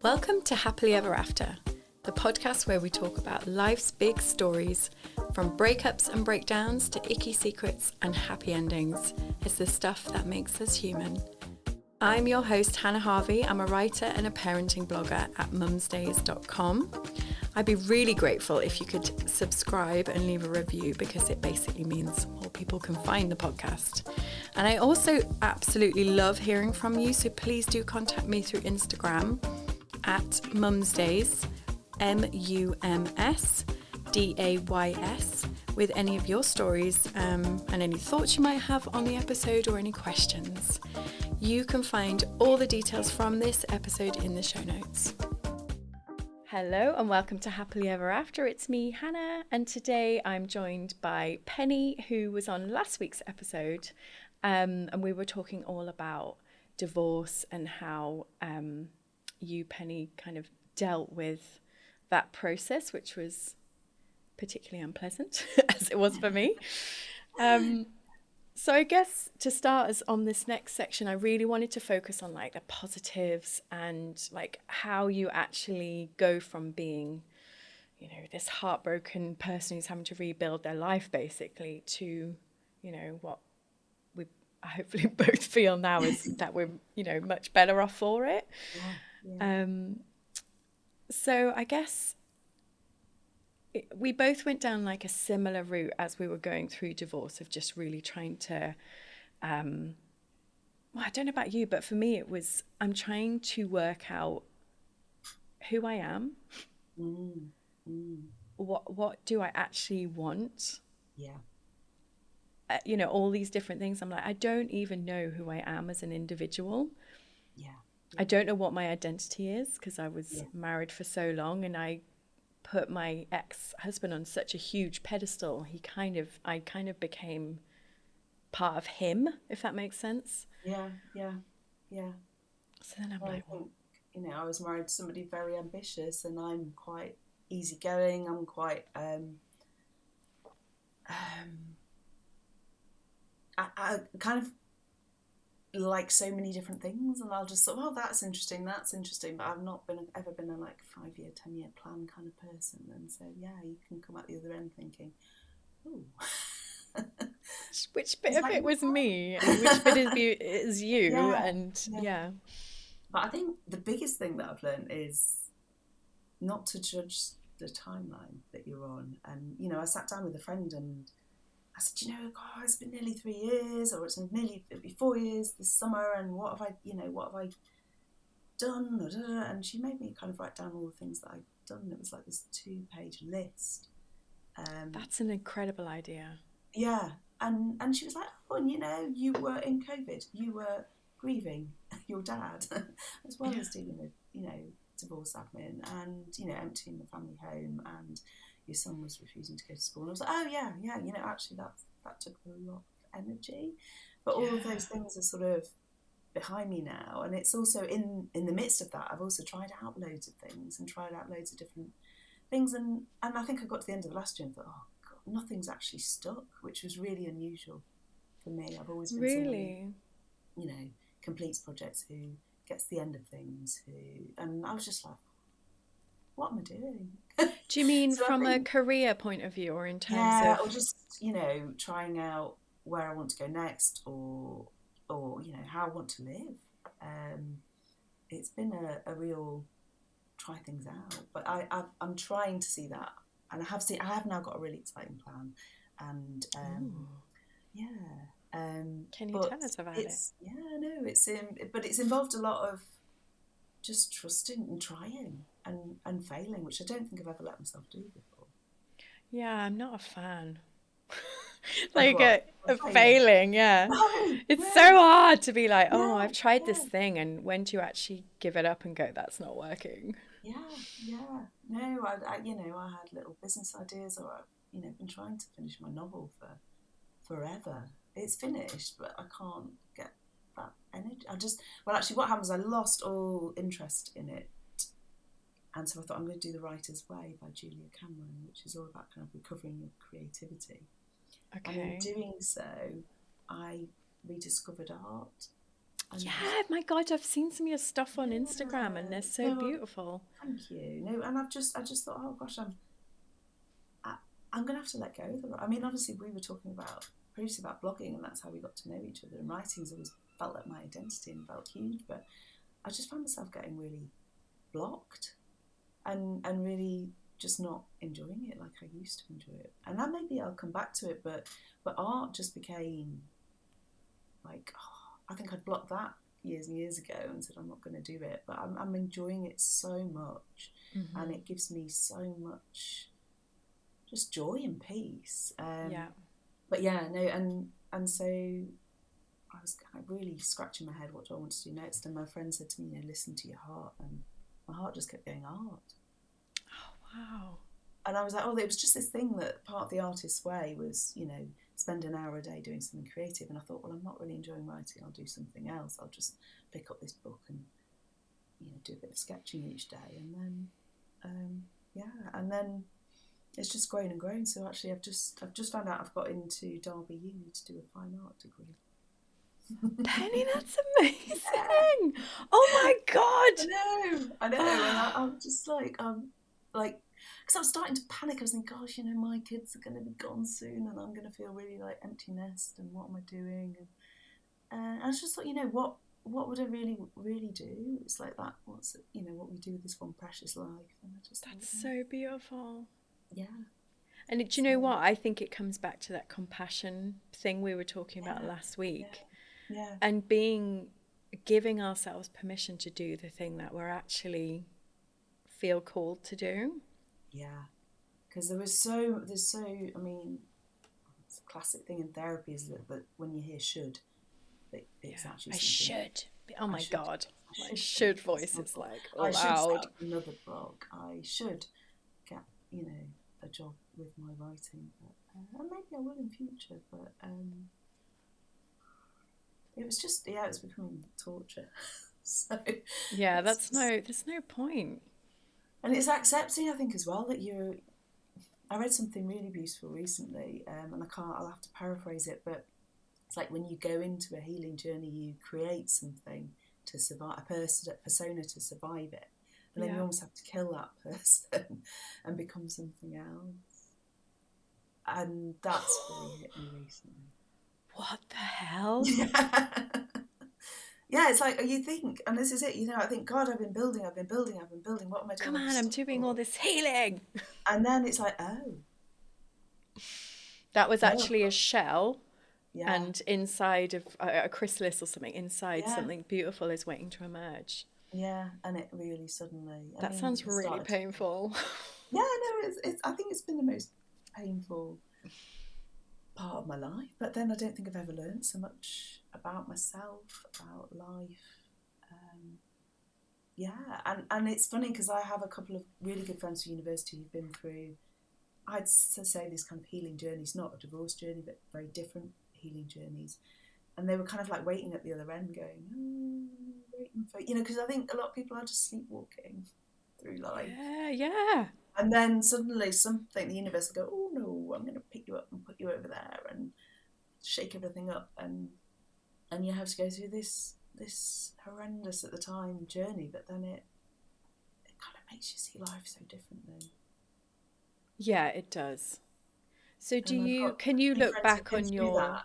Welcome to Happily Ever After, the podcast where we talk about life's big stories, from breakups and breakdowns to icky secrets and happy endings. It's the stuff that makes us human. I'm your host, Hannah Harvey. I'm a writer and a parenting blogger at mumsdays.com. I'd be really grateful if you could subscribe and leave a review, because it basically means more people can find the podcast. And I also absolutely love hearing from you, so please do contact me through Instagram at mumsdays, MUMSDAYS, with any of your stories and any thoughts you might have on the episode or any questions. You can find all the details from this episode in the show notes. Hello and welcome to Happily Ever After. It's me, Hannah, and today I'm joined by Penny, who was on last week's episode, and we were talking all about divorce and how you, Penny, kind of dealt with that process, which was particularly unpleasant, as it was for me. So I guess to start us on this next section, I really wanted to focus on like the positives and like how you actually go from being, you know, this heartbroken person who's having to rebuild their life basically to, you know, what we hopefully both feel now is that we're, you know, much better off for it. Yeah. So I guess we both went down like a similar route as we were going through divorce, of just really trying to, well, I don't know about you, but for me it was, I'm trying to work out who I am. What do I actually want? Yeah. You know, all these different things. I'm like, I don't even know who I am as an individual. Yeah. I don't know what my identity is, because I was married for so long and I put my ex-husband on such a huge pedestal. I kind of became part of him, if that makes sense. Yeah. So then I'm I like, think, you know, I was married to somebody very ambitious, and I'm quite easygoing. I'm quite I kind of like so many different things, and I'll just sort of, oh, that's interesting, but I've not ever been a like 5-year, 10-year plan kind of person. And so yeah, you can come out the other end thinking, ooh. Which bit of it was me and which bit is you? Yeah, and yeah. But I think the biggest thing that I've learned is not to judge the timeline that you're on. And, you know, I sat down with a friend and I said, you know, God, it's been nearly 3 years, or it'll be 4 years this summer, and what have I done? And she made me kind of write down all the things that I'd done. It was like this 2-page list. That's an incredible idea. Yeah. And she was like, oh, and you know, you were in COVID, you were grieving your dad, as well as dealing with, you know, divorce admin and, you know, emptying the family home, and your son was refusing to go to school. And I was like, oh yeah, you know, actually that took a lot of energy. But all of those things are sort of behind me now. And it's also in the midst of that, I've also tried out loads of things and tried out loads of different things. And I think I got to the end of the last year and thought, oh God, nothing's actually stuck, which was really unusual for me. I've always been somebody, you know, completes projects, who gets the end of things, and I was just like, what am I doing? Do you mean so from a career point of view, or in terms of... or just, you know, trying out where I want to go next, or you know, how I want to live. It's been a real try things out, but I'm trying to see that, and I have now got a really exciting plan, and can you tell us about it? But it's involved a lot of just trusting and trying and failing, which I don't think I've ever let myself do before. Yeah, I'm not a fan. Like a failing, yeah. It's so hard to be like, oh, I've tried this thing, and when do you actually give it up and go, that's not working? No, I you know, I had little business ideas, or I've, you know, been trying to finish my novel for forever. It's finished, but I can't get that energy. Actually what happened was I lost all interest in it, and so I thought, I'm going to do The Writer's Way by Julia Cameron, which is all about kind of recovering your creativity. And in doing so, I rediscovered art. And Yeah, my God, I've seen some of your stuff on Instagram and yeah, they're so no, beautiful. thank you. No, and I just thought, oh gosh, I, I'm going to have to let go of the. I mean, obviously, we were talking about previously about blogging, and that's how we got to know each other. And writing's always felt like my identity and felt huge, but I just found myself getting really blocked and really just not enjoying it like I used to enjoy it. And then maybe I'll come back to it, but art just became like, oh, I think I'd blocked that years and years ago and said I'm not going to do it, but I'm enjoying it so much, and Mm-hmm. it gives me so much just joy and peace. Yeah. But yeah, no, and so I was kind of really scratching my head. What do I want to do next? And my friend said to me, listen to your heart, and my heart just kept going art. Oh, wow. And I was like, oh, it was just this thing that part of the artist's way was, spend an hour a day doing something creative. And I thought, well, I'm not really enjoying writing. I'll do something else. I'll just pick up this book and, do a bit of sketching each day. And then, and then it's just grown and grown. So actually, I've just found out I've got into Derby Uni to do a fine art degree. Penny, that's Yeah, amazing. Oh my God. I know, and Ah, I'm just like, because I was starting to panic. I was thinking, gosh, my kids are going to be gone soon, and I'm going to feel really like empty nest, and what am I doing? And I just thought, what would I really, really do? It's like that. What's it, what we do with this one precious life? And I just thought, that's so beautiful. yeah, And do you so know what? I think it comes back to that compassion thing we were talking about yeah, last yeah, week, yeah, and giving ourselves permission to do the thing that we're actually feel called to do. yeah. Because there's so. I mean, it's a classic thing in therapy is that when you hear should, it's Yeah, actually I something. should. Oh I my should do God. this. I My should should finish this voice is novel. like I should loud. start another blog. I should get, a job with my writing. But, and maybe I will in future. But it was just, it was becoming torture. So Yeah, it's just, there's no point. and it's accepting, I think, as well that you're. I read something really beautiful recently, and I'll have to paraphrase it, but it's like when you go into a healing journey, you create something to survive, a persona to survive it, and then you Yeah. almost have to kill that person and become something else. And that's really hit me recently. What the hell? Yeah. Yeah, it's like you think, and this is it, I think, God, I've been building, I've been building, I've been building, what am I doing Come all on, this I'm stuff doing all for? this healing. And then it's like, oh, That was no, actually a shell, yeah, and inside of a chrysalis or something, inside yeah, something beautiful is waiting to emerge. yeah, and it really suddenly, I That mean, sounds I really started to, painful. yeah, no, I think it's been the most painful part of my life. But then I don't think I've ever learned so much about myself, about life. Um, yeah, and it's funny because I have a couple of really good friends from university who've been through, I'd say, these kind of healing journeys, not a divorce journey, but very different healing journeys. And they were kind of like waiting at the other end, going, waiting for, because I think a lot of people are just sleepwalking through life. Yeah, yeah. And then suddenly something, the universe will go, oh no, I'm going to pick you up and put you over there and shake everything up, and you have to go through this horrendous at the time journey, but then it kind of makes you see life so differently. Yeah, it does. So And I've got can you few look friends back who've been on through your, that,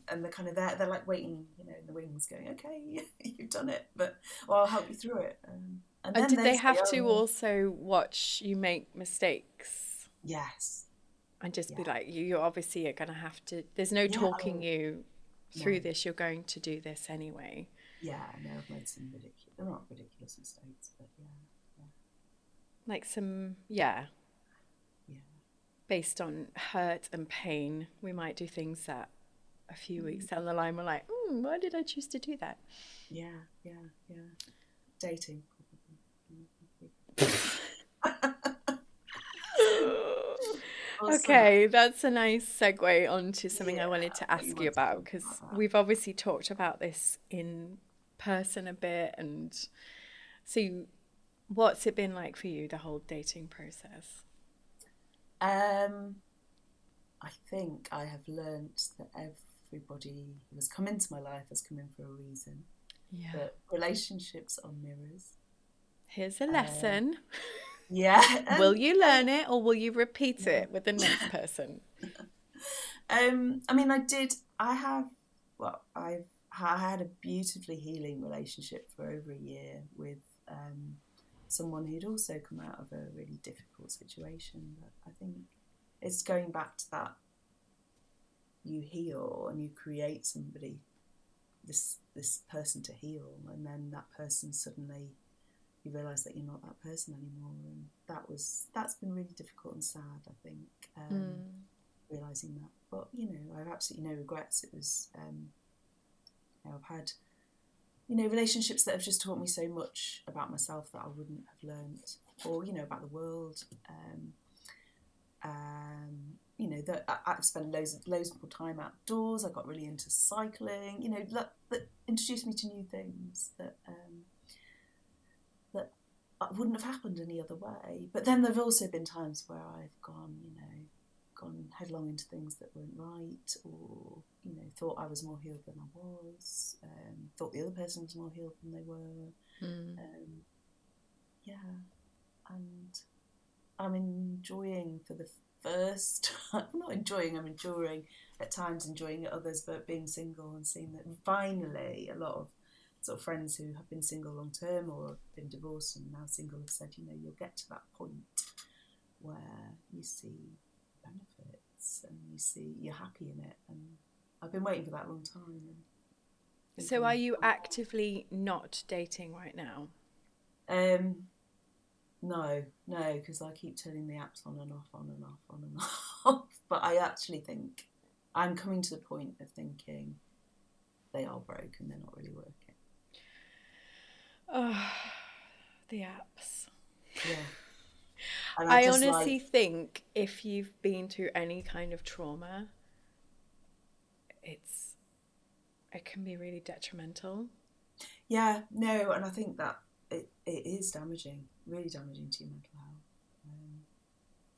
and they're kind of there, they're like waiting, in the wings, going, okay, you've done it, but or I'll help you through it. And and then did they they say, have to oh also watch you make mistakes yes, and just be yeah, like, you obviously are going to have to, there's no yeah, talking oh you through no, this, you're going to do this anyway. yeah, no, I've made some ridiculous, they're not ridiculous mistakes, but yeah, yeah, Like some, yeah, yeah. based on hurt and pain, we might do things that a few weeks Mm. down the line we're like, why did I choose to do that? Yeah, yeah, yeah. Dating, probably. Also have, Okay, that's a nice segue onto something I yeah, wanted to what you ask you want to about talk because about we've obviously talked about this in person a bit. And so, what's it been like for you, the whole dating process? that. I think I have learnt that everybody who has come into my life has come in for a reason. Yeah. that relationships are mirrors. Here's a Um, lesson. yeah, Will and you learn it or will you repeat yeah. it with the next person? I mean, I have, well, I had a beautifully healing relationship for over a year with someone who'd also come out of a really difficult situation. But I think it's going back to that, you heal and you create somebody, this person to heal, and then that person suddenly, you realise that you're not that person anymore, and that's been really difficult and sad, I think, realising that. But I have absolutely no regrets. It was I've had relationships that have just taught me so much about myself that I wouldn't have learnt, or about the world. That I've spent loads more time outdoors. I got really into cycling. That introduced me to new things that wouldn't have happened any other way. But then there've also been times where I've gone headlong into things that weren't right, or thought I was more healed than I was, thought the other person was more healed than they were. Yeah, and I'm enjoying for the first I'm not enjoying, I'm enduring at times, enjoying at others, but being single and seeing that finally a lot of sort of friends who have been single long term or have been divorced and now single have said, you'll get to that point where you see benefits and you see you're happy in it. And I've been waiting for that long time. And So are you actively not dating right now? No, because I keep turning the apps on and off, on and off, on and off. But I actually think I'm coming to the point of thinking they are broken, they're not really working. Oh, the apps. Yeah. And I I just honestly think if you've been through any kind of trauma, it can be really detrimental. yeah, no, and I think that it is damaging, really damaging to your mental health.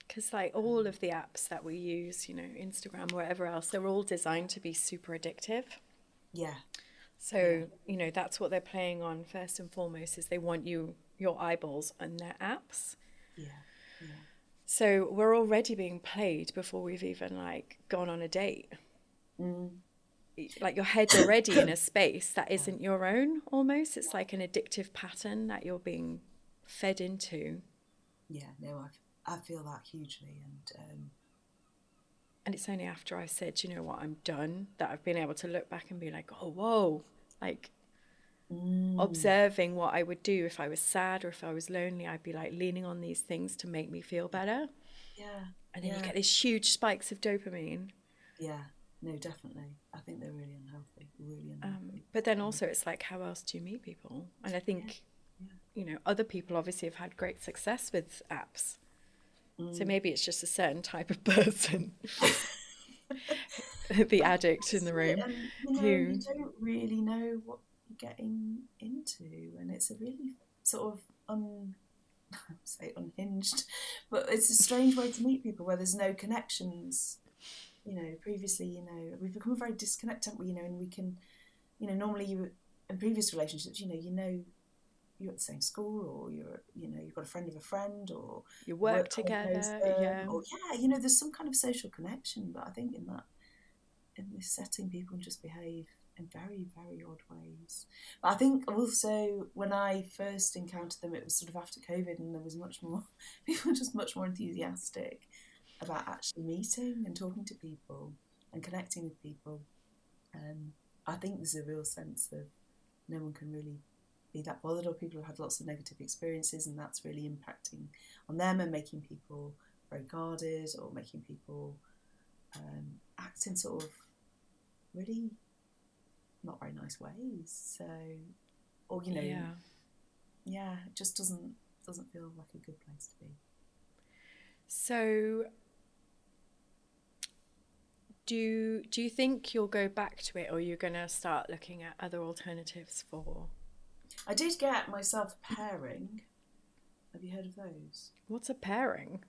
Because all of the apps that we use, Instagram, whatever else, they're all designed to be super addictive. Yeah. So, that's what they're playing on first and foremost, is they want your eyeballs on their apps. Yeah. Yeah. So we're already being played before we've even gone on a date. Your head's already in a space that isn't your own, almost. It's like an addictive pattern that you're being fed into. Yeah, no, I feel that hugely. And it's only after I said, you know what, I'm done, that I've been able to look back and be like, oh, whoa, observing what I would do if I was sad or if I was lonely. I'd be leaning on these things to make me feel better. Yeah. And then you get these huge spikes of dopamine. Yeah, no, definitely. I think they're really unhealthy, really unhealthy. But then also it's how else do you meet people? And I think, other people obviously have had great success with apps. So maybe it's just a certain type of person, the addict in the room. And you don't really know what you're getting into, and it's a really sort of say unhinged, but it's a strange way to meet people where there's no connections. Previously, we've become very disconnected, haven't we? And we can, normally you in previous relationships, you're at the same school, or you've got a friend of a friend, or you work together, yeah. Or there's some kind of social connection. But I think in this setting, people just behave in very, very odd ways. But I think also when I first encountered them, it was sort of after COVID, and there was much more people were just much more enthusiastic about actually meeting and talking to people and connecting with people. I think there's a real sense of no one can really be that bothered, or people have had lots of negative experiences, and that's really impacting on them and making people very guarded, or making people act in sort of really not very nice ways. So, or it just doesn't feel like a good place to be. So do you think you'll go back to it, or you're going to start looking at other alternatives for? I did get myself a pairing. Have you heard of those? What's a pairing?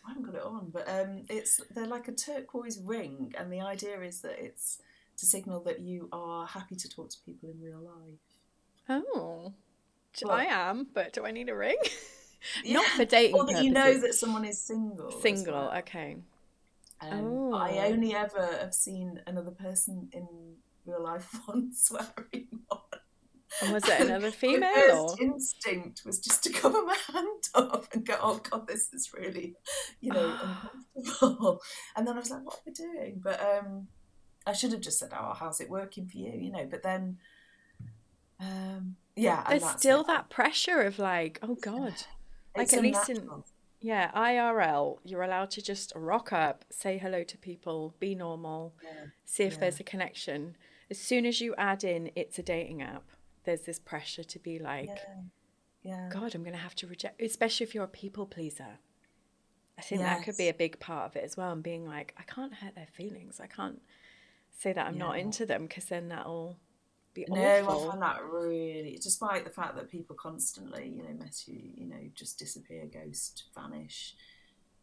I haven't got it on, but they're like a turquoise ring, and the idea is that it's to signal that you are happy to talk to people in real life. Oh, I But am, but do I need a ring? yeah, Not for dating or that you know purposes. that someone is single as Single, well. okay. I Oh, only ever have seen another person in real life once wearing one. and was it And another my female first or? instinct was just to cover my hand up and go, oh God, this is really, Ah, uncomfortable. And then I was like, what am I doing? But I should have just said, oh, how's it working for you? But then, yeah, and there's that's it. still that pressure of like, oh God. Like It's at least in, unnatural. yeah, IRL, you're allowed to just rock up, say hello to people, be normal, Yeah, see if yeah, there's a connection. As soon as you add in it's a dating app, there's this pressure to be like, yeah, yeah. God, I'm going to have to reject, especially if you're a people pleaser. I think that could be Yes, a big part of it as well. And being like, I can't hurt their feelings. I can't say that I'm yeah. not into them because then that'll be No, I awful. find that really, despite the fact that people constantly, mess you, just disappear, ghost, vanish,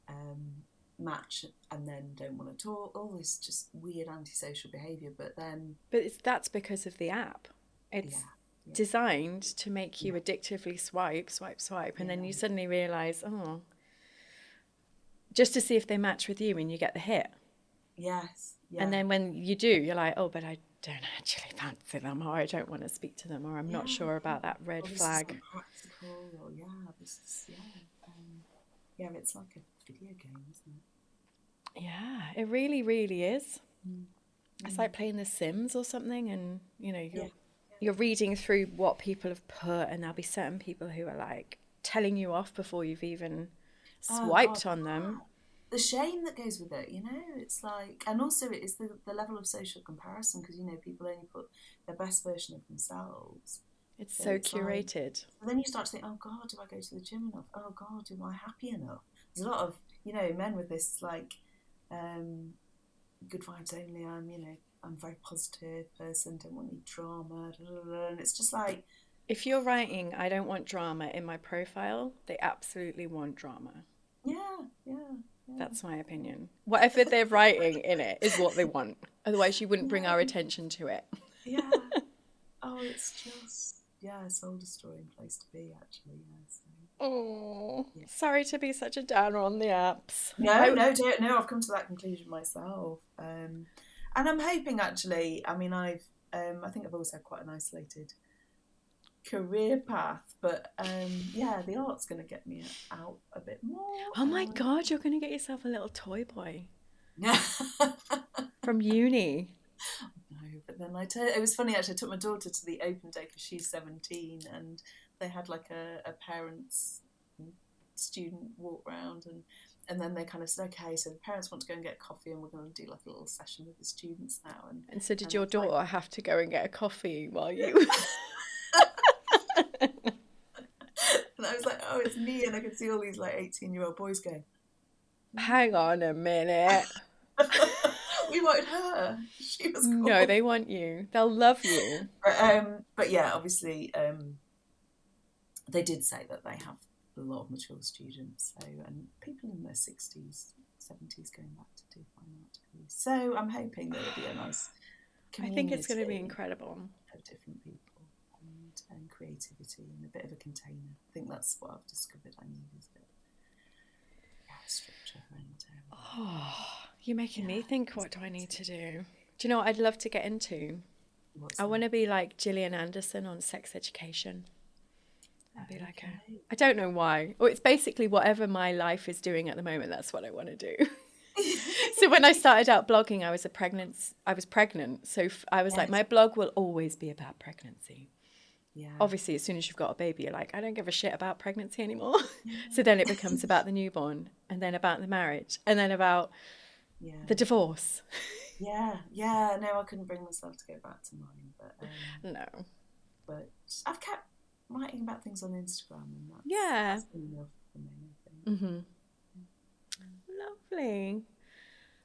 um, match, and then don't want to talk. All this just weird antisocial behaviour. But then, But that's because of the app. It's yeah, yeah, designed to make you yeah, addictively swipe, swipe, swipe. And then you yeah, suddenly realize, oh, just to see if they match with you and you get the hit. yes, And yeah, then when you do, you're like, oh, but I don't actually fancy them, or I don't want to speak to them, or I'm not yeah, sure yeah. about that red Or this flag. isn't practical, or yeah, this is yeah. It's like a video game, isn't Yeah, it really, really is. it? Mm. It's Mm. like playing The Sims or something, and Yeah, you're reading through what people have put, and there'll be certain people who are like telling you off before you've even oh God, swiped on them. the shame that goes with it, it's like, and also it is the level of social comparison because, people only put their best version of themselves. It's So so it's like, good. so then you start to think, oh God, do I go to the gym enough? Oh God, am I happy enough? There's a lot of, men with this like, good vibes only. I'm a very positive person, don't want any drama. And it's just like, If you're writing, I don't want drama in my profile, they absolutely want drama. yeah, yeah, yeah. That's my opinion. Whatever they're writing in it is what they want. Otherwise, you wouldn't bring our Yeah, attention to it. yeah. Oh, it's just, yeah, a soul destroying place to be, actually. Yeah, so, Oh, yeah. sorry to be such a downer on the apps. No, no, don't, no. I've come to that conclusion myself, and I'm hoping actually. I mean, I think I've always had quite an isolated career path, but yeah, the art's going to get me out a bit more. Oh my God, you're going to get yourself a little toy boy No, from uni. but then it was funny actually. I took my daughter to the open day because she's 17, and they had like a parents student walk round, and then they kind of said, okay, so the parents want to go and get coffee, and we're going to do like a little session with the students now, And so, did and I your was like, daughter have to go and get a coffee while you? and I was like, oh, it's me, and I could see all these like 18-year-old boys going, Hang on a minute. we wanted her. She was No, cool. they want you. They'll love you. But yeah, obviously, they did say that they have a lot of mature students, so and people in their 60s, 70s going back to do fine art degrees. So I'm hoping that it'll be a nice I think it's going to be community incredible. of different people and creativity and a bit of a container. I think that's what I've discovered I need is a bit, yeah, structure and Oh, you're making yeah, me think, what do I need to do? Do you know what I'd love to get into? what's I want that? to be like Gillian Anderson on sex education and be like a, Okay. I don't know why. Or it's basically whatever my life is doing at the moment, that's what I want to do. So when I started out blogging, I was pregnant. So I was like, Yes. my blog will always be about pregnancy. Yeah. Obviously, as soon as you've got a baby, you're like, I don't give a shit about pregnancy anymore. So then it Yeah. becomes about the newborn, and then about the marriage, and then about Yeah. the divorce. Yeah. Yeah. No, I couldn't bring myself to go back to mine, No. but I've kept writing about things on Instagram, and Yeah. that's enough for me, I think. Mm-hmm. Lovely.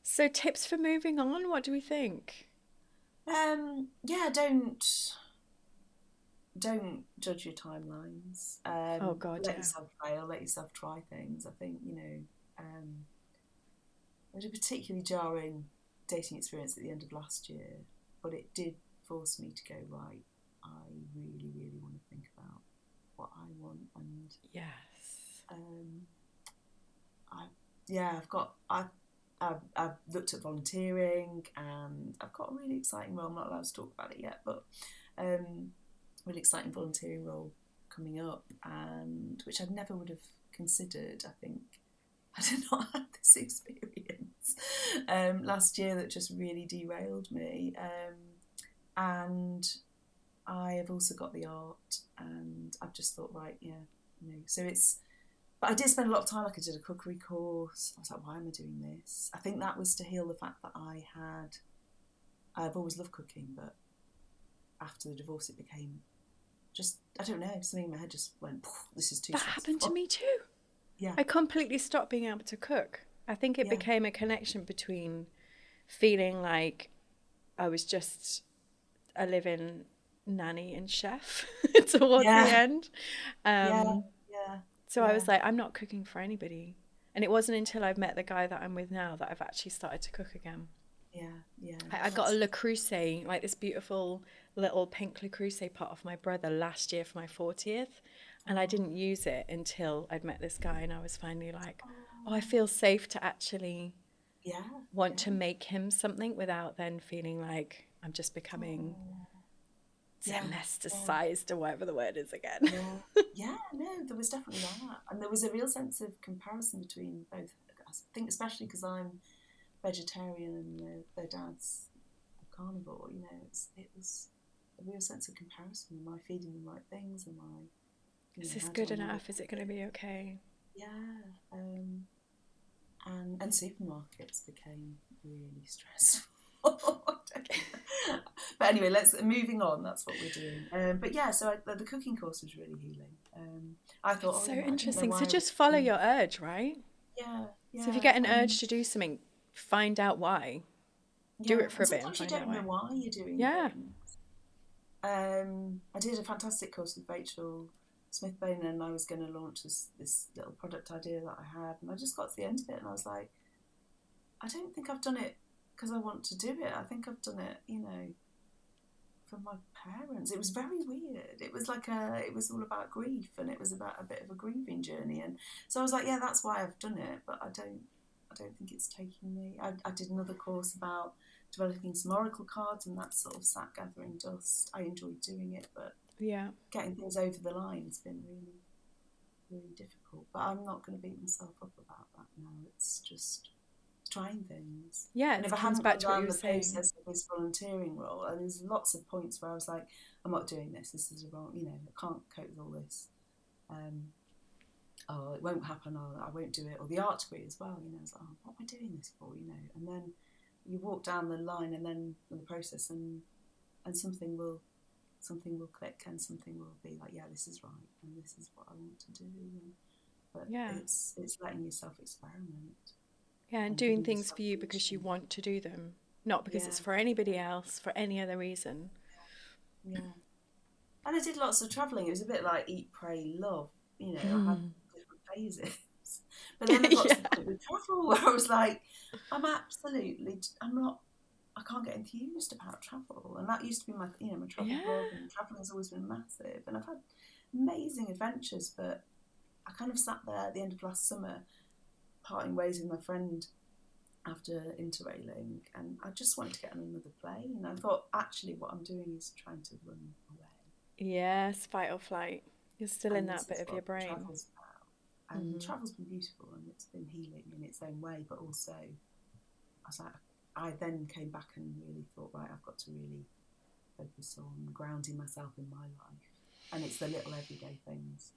So tips for moving on, what do we think? Yeah, don't judge your timelines. Oh God, Let yeah. yourself fail. Let yourself try things. I think I had a particularly jarring dating experience at the end of last year, but it did force me to go right. I really, really want And Yes. I've looked at volunteering, and I've got a really exciting role. I'm not allowed to talk about it yet, but really exciting volunteering role coming up, and which I never would have considered. I think I did not have this experience last year that just really derailed me, and I have also got the art, and I've just thought, right, yeah, so it's. But I did spend a lot of time, like I did a cookery course. I was like, why am I doing this? I think that was to heal the fact that I've always loved cooking, but after the divorce it became just, I don't know, something in my head just went, this is too That stressful. happened to me too. Yeah. I completely stopped being able to cook. I think it Yeah. became a connection between feeling like I was just a living nanny and chef towards the Yeah. end. Yeah. So I Yeah. was like, I'm not cooking for anybody. And it wasn't until I've met the guy that I'm with now that I've actually started to cook again. Yeah. I got a Le Creuset, like this beautiful little pink Le Creuset pot off my brother last year for my 40th. And I didn't use it until I'd met this guy, and I was finally like, oh, I feel safe to actually want to make him something without then feeling like I'm just becoming domesticized or whatever the word is again. No, there was definitely that, and there was a real sense of comparison between both. I think especially because I'm vegetarian and their dad's a carnivore. It was a real sense of comparison. Am I feeding them right things? Am I? Is this How do good I know enough? Is it going to be okay? Yeah, and supermarkets became really stressful. But anyway, moving on. That's what we're doing. But yeah, so the cooking course was really healing. I thought, It's so I didn't know interesting. why So I was just follow doing. your urge, right? Yeah. So if you get an urge to do something, find out why. Do it for And a bit and sometimes you find out don't know why. why you're doing Yeah. things. I did a fantastic course with Rachel Smithbone, and I was going to launch this little product idea that I had, and I just got to the end of it, and I was like, I don't think I've done it because I want to do it. I think I've done it, for my parents. It was very weird. It was it was all about grief, and it was about a bit of a grieving journey, and so I was like, yeah, that's why I've done it, but I don't think it's taking me. I did another course about developing some oracle cards, and that sort of sat gathering dust. I enjoyed doing it, but getting things over the line has been really, really difficult. But I'm not going to beat myself up about that now. It's just trying things. Yeah, And it if I comes hadn't back gone to what you down were the saying. process of this volunteering role, and there's lots of points where I was like, I'm not doing this. This is wrong. I can't cope with all this. It won't happen, or I won't do it, or the art degree as well. I was like, oh, what am I doing this for? And then you walk down the line, and then in the process, and something will click, and something will be like, yeah, this is right, and this is what I want to do. But it's letting yourself experiment. Yeah, and doing things for you because you want to do them, not because it's for anybody else, for any other reason. Yeah. And I did lots of travelling. It was a bit like eat, pray, love. I had different phases. But then I got to the point with travel where I was like, I can't get enthused about travel. And that used to be my travel blog, and travelling has always been massive. And I've had amazing adventures, but I kind of sat there at the end of last summer, parting ways with my friend after interrailing, and I just wanted to get on another plane. And I thought, actually, what I'm doing is trying to run away. Yes, fight or flight. You're still in that bit of your brain. Travel's about. And travel's been beautiful, and it's been healing in its own way. But also, I was like, I then came back and really thought, right, I've got to really focus on grounding myself in my life. And it's the little everyday things,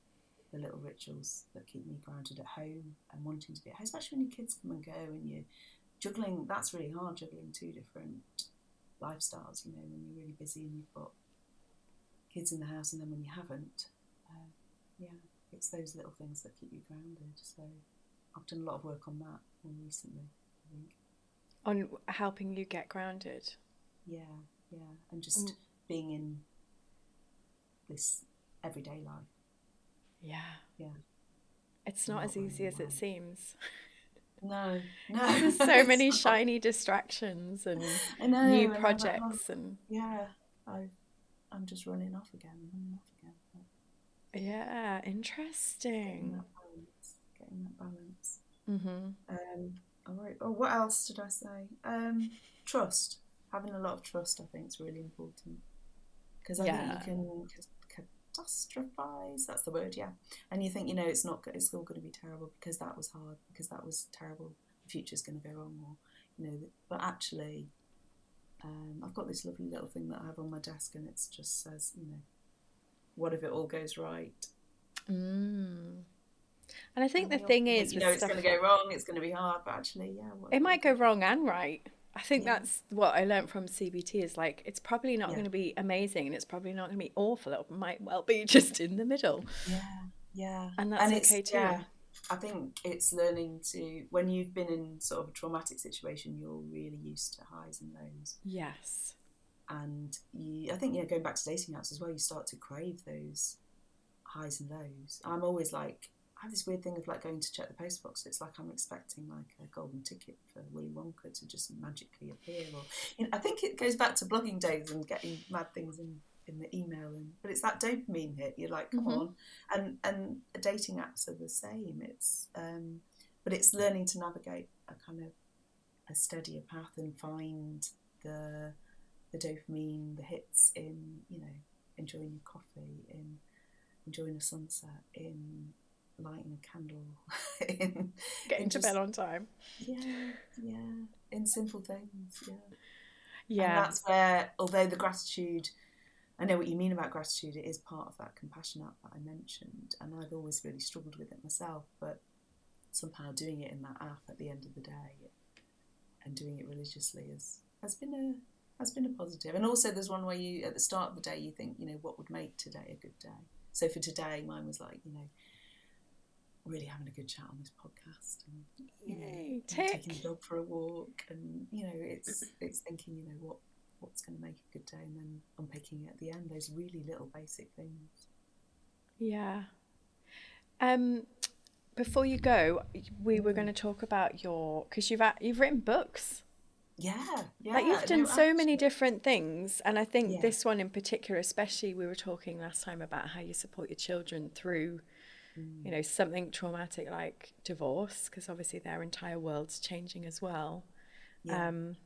the little rituals that keep me grounded at home and wanting to be at home, especially when your kids come and go and you're juggling. That's really hard, juggling two different lifestyles, when you're really busy and you've got kids in the house, and then when you haven't. It's those little things that keep you grounded. So I've done a lot of work on that more recently, I think. On helping you get grounded? Yeah. And just being in this everyday life. Yeah. It's not as easy as it seems. No. There's so many shiny distractions and new projects. I'm just running off again. Yeah, Getting interesting. that balance. Getting that balance. Mm-hmm. All right. Oh, what else did I say? Trust. Having a lot of trust, I think, is really important, because I think you Yeah. can catastrophize. That's the word, yeah. And you think, it's not. It's all going to be terrible because that was hard. Because that was terrible. The future's going to go wrong, or But actually, I've got this lovely little thing that I have on my desk, and it just says, what if it all goes right? Mm. And I think And the we thing often think, is with it's going to stuff, go wrong. It's going to be hard, but actually, yeah. What it if it all might go goes right? wrong and right. I think Yeah, that's what I learned from CBT is like, it's probably not yeah, going to be amazing and it's probably not going to be awful. It might well be just in the middle. yeah, yeah. And that's And it's okay too. yeah. I think it's learning to, when you've been in sort of a traumatic situation, you're really used to highs and lows, Yes. and I think, going back to dating apps as well, you start to crave those highs and lows. I'm always like, I have this weird thing of like going to check the post box. It's like I'm expecting like a golden ticket for Willy Wonka to just magically appear. Or I think it goes back to blogging days and getting mad things in the email. But it's that dopamine hit. You're like, come Mm-hmm. on. And dating apps are the same. But it's learning to navigate a kind of a steadier path and find the dopamine, the hits in enjoying your coffee, in enjoying a sunset, in lighting a candle, in Getting in to bed just on time. yeah, in simple things, yeah. And Yeah. that's where, although the gratitude, I know what you mean about gratitude, it is part of that compassion app that I mentioned, and I've always really struggled with it myself, but somehow doing it in that app at the end of the day and doing it religiously has been a positive. And also there's one where you, at the start of the day, you think, what would make today a good day. So for today, mine was like, really having a good chat on this podcast, and Yay. taking the Tick. dog for a walk, and it's thinking, what's going to make a good day, and then unpicking it at the end, those really little basic things. Yeah. Um, Before you go, we were going Mm. to talk about because you've written books. Yeah, Like you've yeah, done no, so many actually, different things, and I think yeah. this one in particular, especially, we were talking last time about how you support your children through, Mm. something traumatic like divorce, because obviously their entire world's changing as well. Yeah, Um,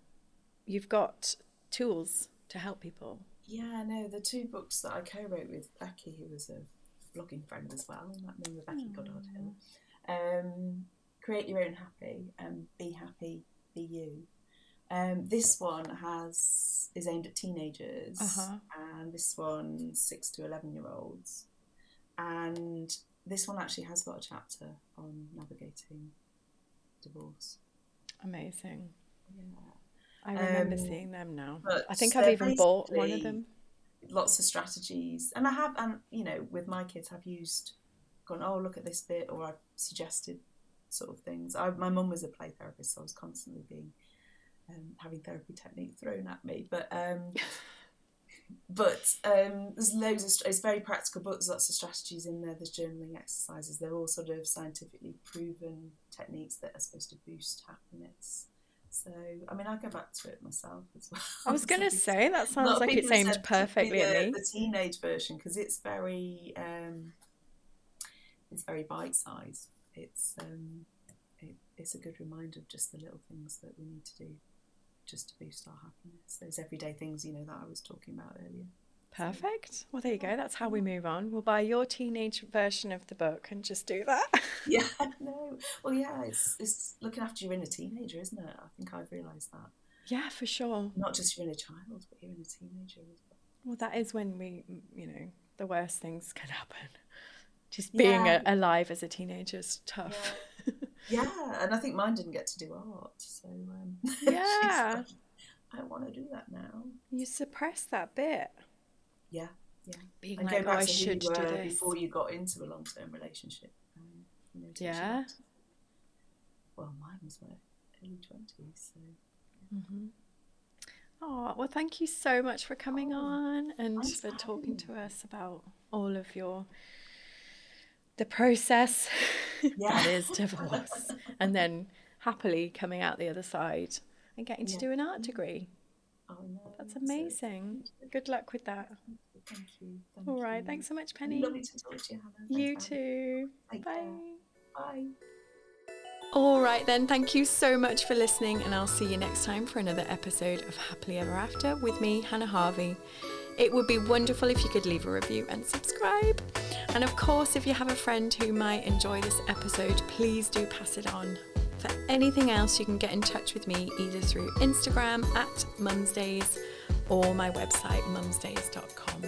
you've got tools to help people. yeah, no, the two books that I co-wrote with Becky, who was a blogging friend as well, that name of Becky Goddard Hill. Create Your Own Happy and Be Happy, Be You. This one is aimed at Uh teenagers, huh. and this one 6 to 11-year-olds, and this one actually has got a chapter on navigating divorce. Amazing. Yeah, I remember seeing them now. I but think I've they're even bought one of basically them. lots of strategies, and I have, and with my kids, I've gone, oh, look at this bit, or I've suggested sort of things. My mum was a play therapist, so I was constantly being having therapy techniques thrown at me, there's loads of, it's very practical books, lots of strategies in there. There's journaling exercises. They're all sort of scientifically proven techniques that are supposed to boost happiness. So, I mean, I go back to it myself as I was well. going to say, that A lot sounds of like people it's have aimed said, particularly perfectly at me. the teenage version, because it's very bite sized. It's a good reminder of just the little things that we need to do just to boost our happiness. Those everyday things, that I was talking about earlier. So, Perfect. Well, there you go. That's how we move on. We'll buy your teenage version of the book and just do that. yeah, no. Well, yeah, it's looking after your inner teenager, isn't it? I think I've realised that. Yeah, for sure. Not just your inner child, but your inner teenager as well. Well, that is when the worst things can happen. Just being Yeah, alive as a teenager is yeah, tough. yeah. And I think mine didn't get to do art, so she's Yeah. like, I don't want to do that now. You suppress that bit. Yeah, yeah. Being And like, going oh, back I to who you should do were this. before you got into a long-term relationship, takes you Yeah. back to, well, mine was my early 20s, so Mm-hmm. Oh, well, thank you so much for coming oh, on and thanks for for having talking me. to us about all of the process Yeah. that is divorce, and then happily coming out the other side and getting to Yeah. do an art degree. Oh no, That's so amazing. thank you. Good luck with that. Thank you. All right. Thanks so much, Penny. Lovely to talk to you, Hannah. You Thanks, too. Take Bye. care. Bye. All right, then. Thank you so much for listening, and I'll see you next time for another episode of Happily Ever After with me, Hannah Harvey. It would be wonderful if you could leave a review and subscribe. And of course, if you have a friend who might enjoy this episode, please do pass it on. For anything else, you can get in touch with me either through Instagram @mumsdays or my website mumsdays.com.